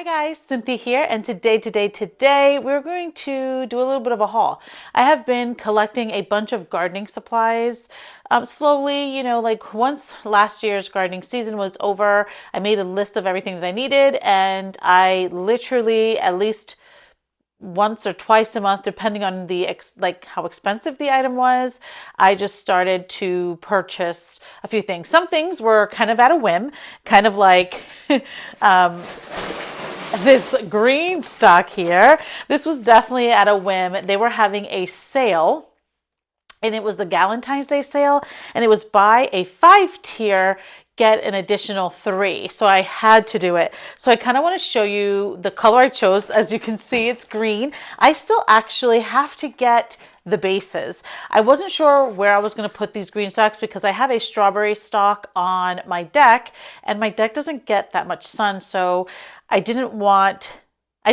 Hi guys, Cynthia here, and today we're going to do a little bit of a haul. I have been collecting a bunch of gardening supplies slowly, like once last year's gardening season was over, I made a list of everything that I needed, and I literally at least once or twice a month, depending on like how expensive the item was, I just started to purchase a few things. Some things were kind of at a whim, kind of like um, this green stock here. This was definitely at a whim. They were having a sale, and it was the Valentine's Day sale, and it was buy a 5 tier, get an additional 3. So I had to do it. So I kind of want to show you the color I chose. As you can see, it's green. I still actually have to get the bases. I wasn't sure where I was going to put these green stalks because I have a strawberry stalk on my deck, and my deck doesn't get that much sun. So I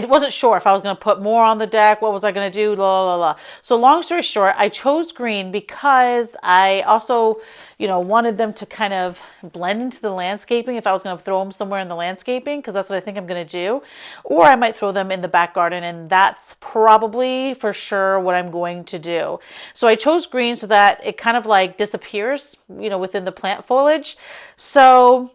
wasn't sure if I was going to put more on the deck. What was I going to do? La, la, la. So long story short, I chose green because I also, wanted them to kind of blend into the landscaping if I was going to throw them somewhere in the landscaping, because that's what I think I'm going to do. Or I might throw them in the back garden, and that's probably for sure what I'm going to do. So I chose green so that it kind of like disappears, within the plant foliage. So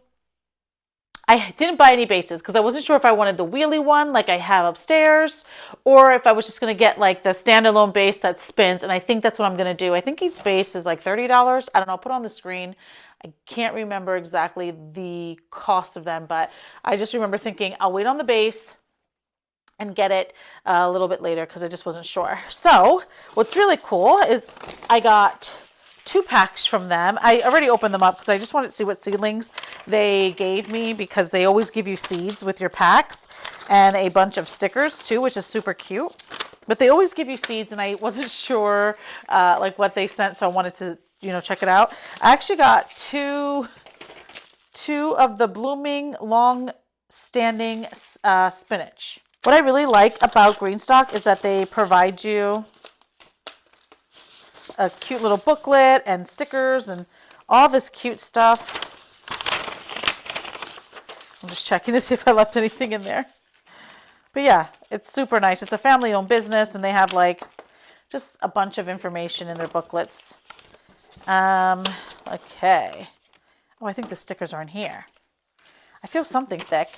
I didn't buy any bases because I wasn't sure if I wanted the wheelie one like I have upstairs, or if I was just going to get like the standalone base that spins. And I think that's what I'm going to do. I think each base is like $30. I don't know, I'll put it on the screen. I can't remember exactly the cost of them, but I just remember thinking I'll wait on the base and get it a little bit later because I just wasn't sure. So what's really cool is I got 2 packs from them. I already opened them up because I just wanted to see what seedlings they gave me, because they always give you seeds with your packs, and a bunch of stickers too, which is super cute. But they always give you seeds, and I wasn't sure like what they sent, so I wanted to check it out. I actually got two of the blooming long standing spinach. What I really like about Greenstock is that they provide you a cute little booklet and stickers and all this cute stuff. I'm just checking to see if I left anything in there. But yeah, it's super nice. It's a family-owned business, and they have like just a bunch of information in their booklets. Okay. Oh, I think the stickers are in here. I feel something thick.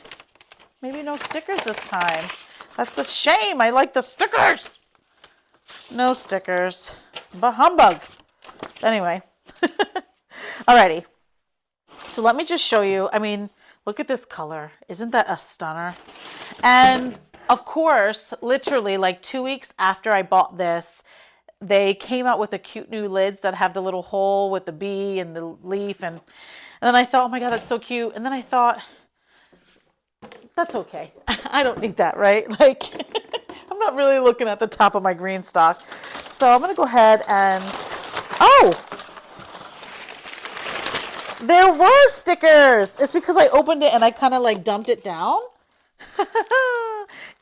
Maybe no stickers this time. That's a shame. I like the stickers. No stickers. Bah humbug. Anyway. Alrighty. So let me just show you. I mean, look at this color. Isn't that a stunner? And of course, literally like 2 weeks after I bought this, they came out with the cute new lids that have the little hole with the bee and the leaf. And then I thought, oh my God, that's so cute. And then I thought, that's okay. I don't need that, right? Like, I'm not really looking at the top of my green stock. So I'm going to go ahead and, oh, there were stickers. It's because I opened it and I kind of like dumped it down.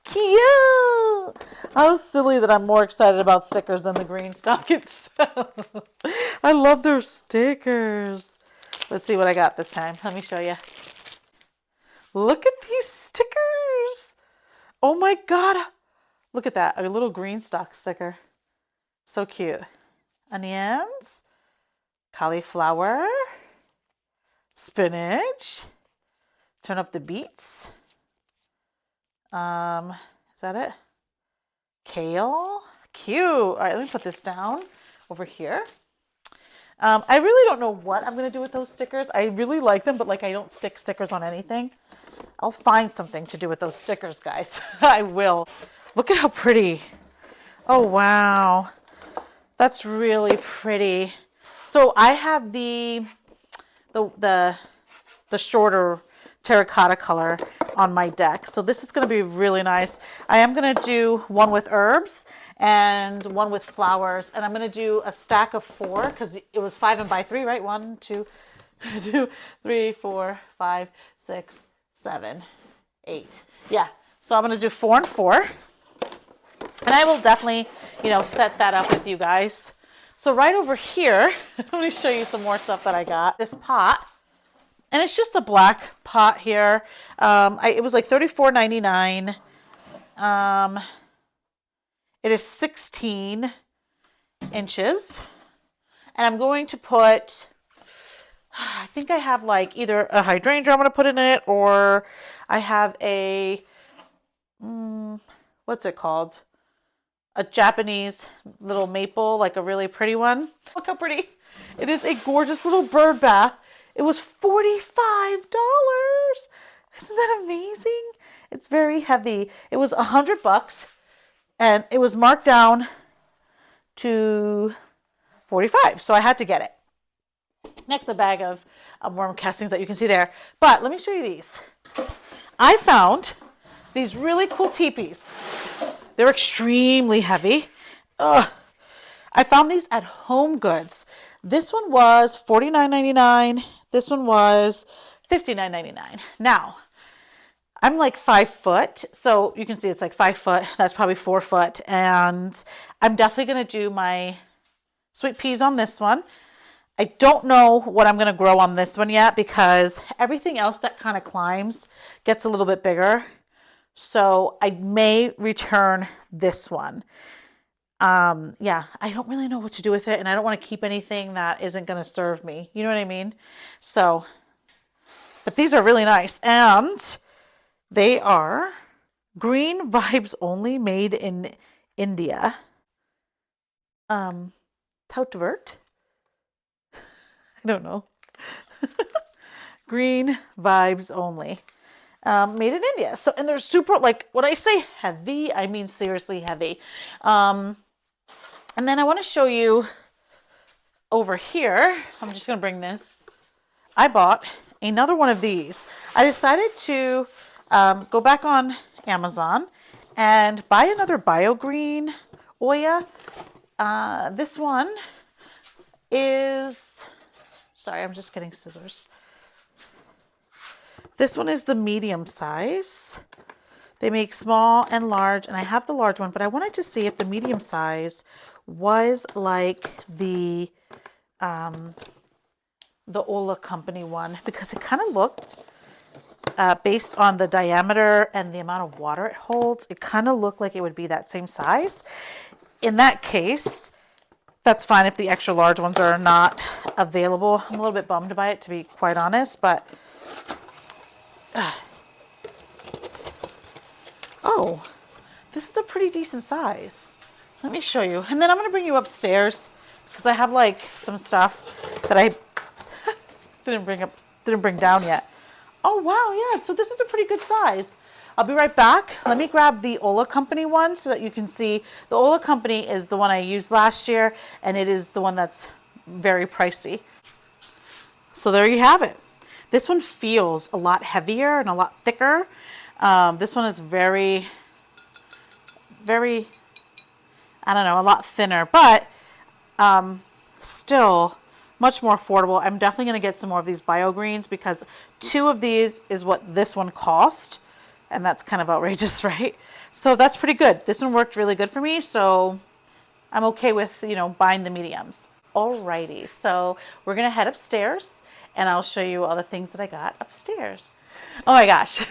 Cute. How silly that I'm more excited about stickers than the green stock itself. I love their stickers. Let's see what I got this time. Let me show you. Look at these stickers. Oh my God. Look at that. A little green stock sticker. So cute. Onions, cauliflower, spinach. Turn up the beets. Is that it? Kale. Cute. All right, let me put this down over here. I really don't know what I'm going to do with those stickers. I really like them, but like I don't stick stickers on anything. I'll find something to do with those stickers, guys. I will. Look at how pretty. Oh, wow. That's really pretty. So I have the shorter terracotta color on my deck. So this is going to be really nice. I am going to do one with herbs and one with flowers. And I'm going to do a stack of 4 because it was 5 and by 3, right? 1, 2, 3, 4, 5, 6, 7, 8. Yeah. So I'm going to do 4 and 4. And I will definitely, set that up with you guys. So right over here, let me show you some more stuff that I got. This pot. And it's just a black pot here. It was like $34.99. It is 16 inches. And I'm going to put, I think I have like either a hydrangea I'm going to put in it, or I have a, what's it called? A Japanese little maple, like a really pretty one. Look how pretty. It is a gorgeous little bird bath. It was $45. Isn't that amazing? It's very heavy. It was $100 and it was marked down to 45. So I had to get it. Next, a bag of worm castings that you can see there. But let me show you these. I found these really cool teepees. They're extremely heavy. Ugh. I found these at Home Goods. This one was $49.99. This one was $59.99. Now, I'm like 5 foot, so you can see it's like 5 foot. That's probably 4 foot. And I'm definitely going to do my sweet peas on this one. I don't know what I'm going to grow on this one yet because everything else that kind of climbs gets a little bit bigger. So I may return this one. Yeah, I don't really know what to do with it, and I don't want to keep anything that isn't going to serve me. You know what I mean? So, but these are really nice, and they are green vibes only, made in India. Tautavert. I don't know. Green vibes only. Made in India. So, and they're super, like, when I say heavy, I mean seriously heavy. And then I want to show you over here. I'm just going to bring this. I bought another one of these. I decided to go back on Amazon and buy another BioGreen Oya. This one is, sorry, I'm just getting scissors. This one is the medium size. They make small and large, and I have the large one, but I wanted to see if the medium size was like the Ola company one, because it kind of looked, based on the diameter and the amount of water it holds, it kind of looked like it would be that same size. In that case, that's fine if the extra large ones are not available. I'm a little bit bummed by it, to be quite honest, but oh, this is a pretty decent size. Let me show you. And then I'm going to bring you upstairs because I have like some stuff that I didn't bring down yet. Oh, wow. Yeah. So this is a pretty good size. I'll be right back. Let me grab the Ola Company one so that you can see. The Ola Company is the one I used last year, and it is the one that's very pricey. So there you have it. This one feels a lot heavier and a lot thicker. This one is very, very, I don't know, a lot thinner, but still much more affordable. I'm definitely going to get some more of these BioGreens because 2 of these is what this one cost, and that's kind of outrageous, right? So that's pretty good. This one worked really good for me, so I'm okay with, you know, buying the mediums. Alrighty, so we're going to head upstairs, and I'll show you all the things that I got upstairs. Oh my gosh.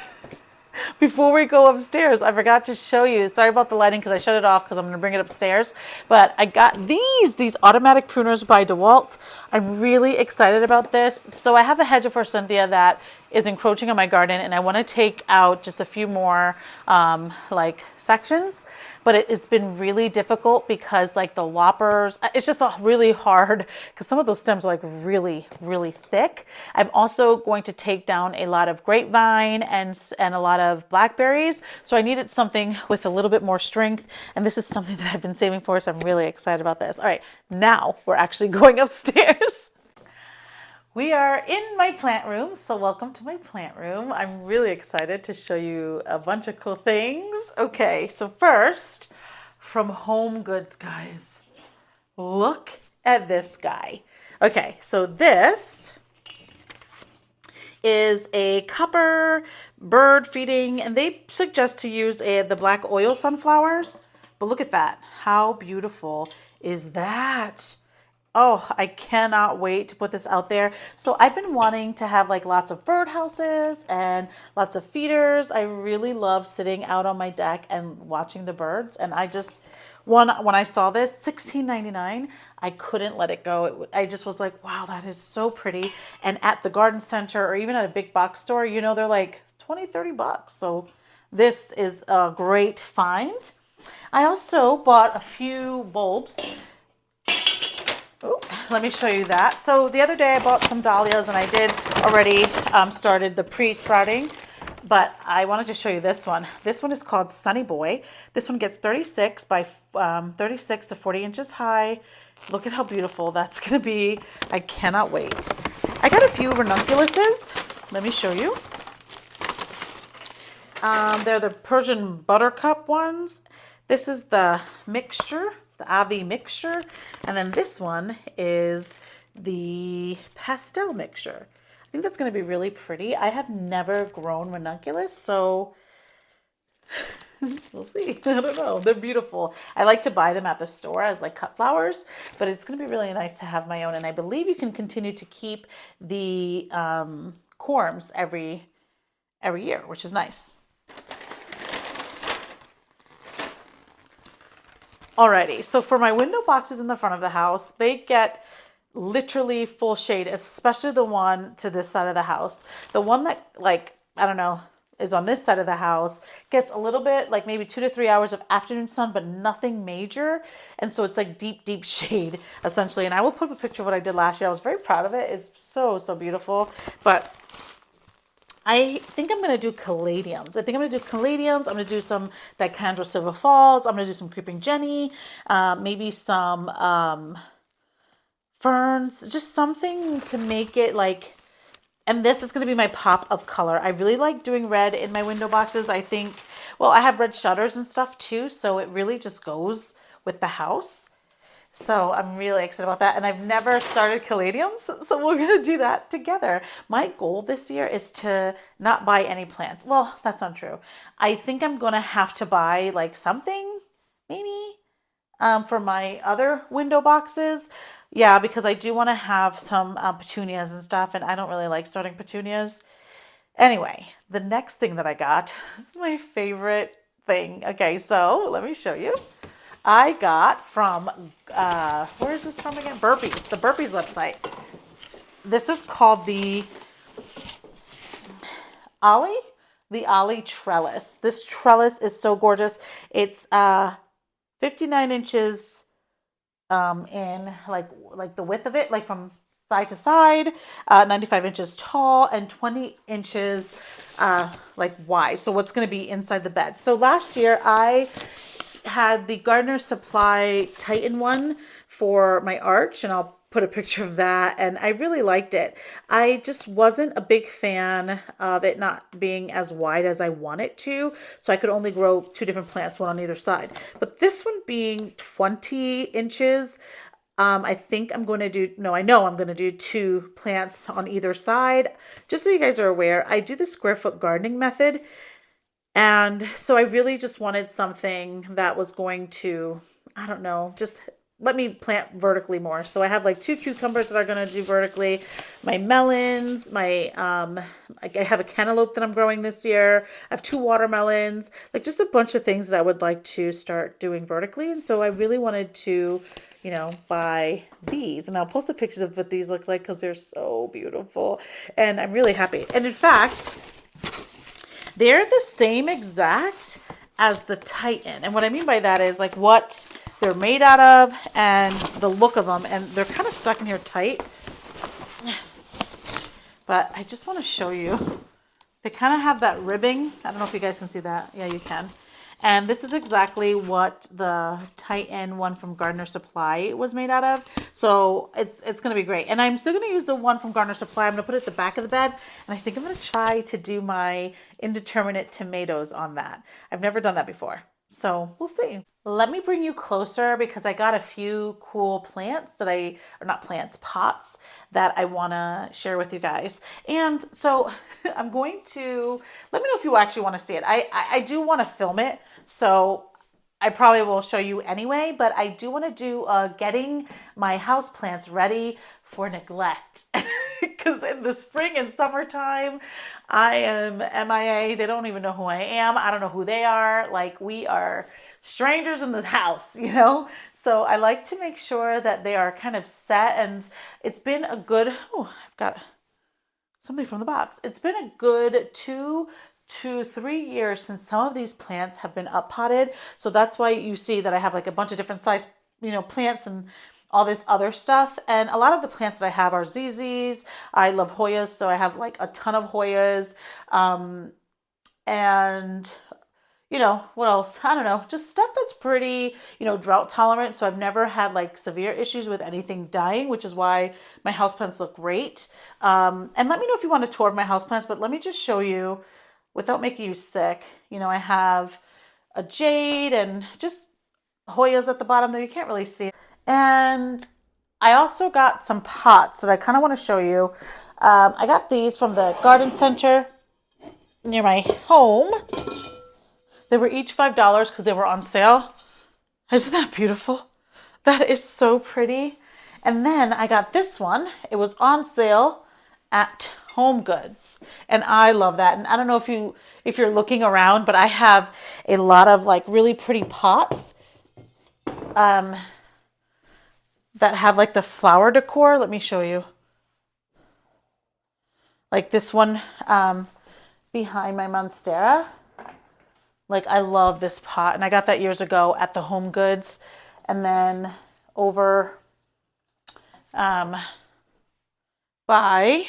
Before we go upstairs, I forgot to show you. Sorry about the lighting because I shut it off because I'm going to bring it upstairs. But I got these automatic pruners by Dewalt. I'm really excited about this. So I have a hedge of forsythia that is encroaching on my garden, and I want to take out just a few more like sections. But it's been really difficult because like the loppers, it's just really hard because some of those stems are like really, really thick. I'm also going to take down a lot of grapevine and a lot of blackberries. So I needed something with a little bit more strength. And this is something that I've been saving for. So I'm really excited about this. All right, now we're actually going upstairs. We are in my plant room, so welcome to my plant room. I'm really excited to show you a bunch of cool things. Okay, so first, from Home Goods, guys, look at this guy. Okay, so this is a copper bird feeding, and they suggest to use the black oil sunflowers, but look at that. How beautiful is that? Oh, I cannot wait to put this out there. So I've been wanting to have like lots of bird houses and lots of feeders. I really love sitting out on my deck and watching the birds. And I just when I saw this, 16.99, I couldn't let it go. I just was like, wow, that is so pretty. And at the garden center or even at a big box store, you know, they're like 20, 30 bucks. So this is a great find. I also bought a few bulbs. Ooh, let me show you that. So the other day I bought some dahlias and I did already started the pre-sprouting, but I wanted to show you this one. This one is called Sunny Boy. This one gets 36 by 36 to 40 inches high. Look at how beautiful that's going to be. I cannot wait. I got a few ranunculuses. Let me show you. They're the Persian buttercup ones. This is the mixture, the Avi mixture. And then this one is the pastel mixture. I think that's going to be really pretty. I have never grown ranunculus, so we'll see. I don't know. They're beautiful. I like to buy them at the store as like cut flowers, but it's going to be really nice to have my own. And I believe you can continue to keep the corms every year, which is nice. Alrighty, so for my window boxes in the front of the house, they get literally full shade, especially the one to this side of the house. The one that, like, I don't know, is on this side of the house gets a little bit, like maybe 2 to 3 hours of afternoon sun, but nothing major. And so it's like deep, deep shade, essentially. And I will put up a picture of what I did last year. I was very proud of it. It's so, so beautiful. But I think I'm going to do caladiums. I'm going to do some Dicandra Silver Falls. I'm going to do some Creeping Jenny, maybe some ferns, just something to make it like, and this is going to be my pop of color. I really like doing red in my window boxes. I think, well, I have red shutters and stuff too, so it really just goes with the house. So I'm really excited about that. And I've never started caladiums, so we're going to do that together. My goal this year is to not buy any plants. Well, that's not true. I think I'm going to have to buy like something, maybe, for my other window boxes. Yeah, because I do want to have some petunias and stuff, and I don't really like starting petunias. Anyway, the next thing that I got is my favorite thing. Okay, so let me show you. I got from, where is this from again? Burpees, the Burpees website. This is called the Ollie, trellis. This trellis is so gorgeous. It's 59 inches in like the width of it, like from side to side, 95 inches tall and 20 inches like wide. So what's going to be inside the bed. So last year I had the Gardener Supply Titan one for my arch, and I'll put a picture of that, and I really liked it. I just wasn't a big fan of it not being as wide as I want it to, so I could only grow 2 different plants, one on either side. But this one being 20 inches, I think I'm going to do, no, I know I'm going to do 2 plants on either side. Just so you guys are aware, I do the square foot gardening method. And so I really just wanted something that was going to, I don't know, just let me plant vertically more. So I have like 2 cucumbers that are going to do vertically, my melons, I have a cantaloupe that I'm growing this year. I have 2 watermelons, like just a bunch of things that I would like to start doing vertically. And so I really wanted to, buy these. And I'll post the pictures of what these look like because they're so beautiful. And I'm really happy. And in fact, they're the same exact as the Titan. And what I mean by that is like what they're made out of and the look of them. And they're kind of stuck in here tight. But I just want to show you. They kind of have that ribbing. I don't know if you guys can see that. Yeah, you can. And this is exactly what the Titan one from Gardener Supply was made out of. So it's going to be great. And I'm still going to use the one from Gardener Supply. I'm going to put it at the back of the bed. And I think I'm going to try to do my indeterminate tomatoes on that. I've never done that before. So we'll see. Let me bring you closer because I got a few cool plants that or not plants, pots that I want to share with you guys. And so I'm going to, let me know if you actually want to see it. I do want to film it. So I probably will show you anyway, but I do want to do getting my house plants ready for neglect. Because in the spring and summertime, I am MIA. They don't even know who I am. I don't know who they are. Like, we are strangers in the house, you know? So I like to make sure that they are kind of set. And it's been a good, oh, I've got something from the box. It's been a good 2 to 3 years since some of these plants have been up potted. So that's why you see that I have like a bunch of different size, plants and all this other stuff. And a lot of the plants that I have are ZZs. I love Hoyas, so I have like a ton of Hoyas. And what else? I don't know, just stuff that's pretty, drought tolerant. So I've never had like severe issues with anything dying, which is why my houseplants look great. And let me know if you want a tour of my houseplants, but let me just show you without making you sick. I have a jade and just Hoyas at the bottom there. You can't really see it. And I also got some pots that I kind of want to show you. I got these from the garden center near my home. They were each $5 because they were on sale. Isn't that beautiful? That is so pretty. And then I got this one. It was on sale at Home Goods. And I love that. And I don't know if you're looking around, but I have a lot of like really pretty pots that have like the flower decor. Let me show you. Like this one behind my monstera. Like, I love this pot, and I got that years ago at the Home Goods. And then over by,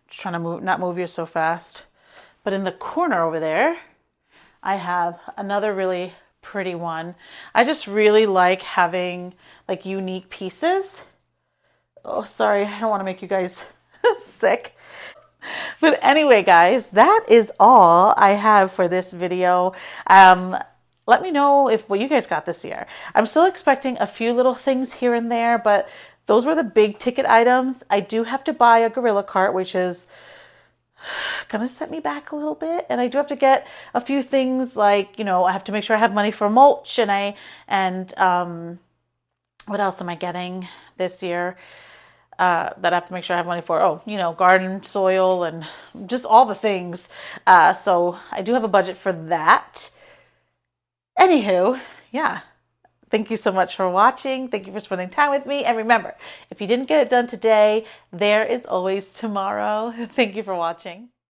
just trying to not move you so fast, but in the corner over there, I have another really pretty one. I just really like having like unique pieces. Oh, sorry, I don't want to make you guys sick. But anyway, guys, that is all I have for this video. Let me know what you guys got this year. I'm still expecting a few little things here and there, but those were the big ticket items. I do have to buy a gorilla cart, which is gonna set me back a little bit. And I do have to get a few things like, I have to make sure I have money for mulch and what else am I getting this year? That I have to make sure I have money for. Oh, garden soil and just all the things. So I do have a budget for that. Anywho, yeah. Thank you so much for watching. Thank you for spending time with me. And remember, if you didn't get it done today, there is always tomorrow. Thank you for watching.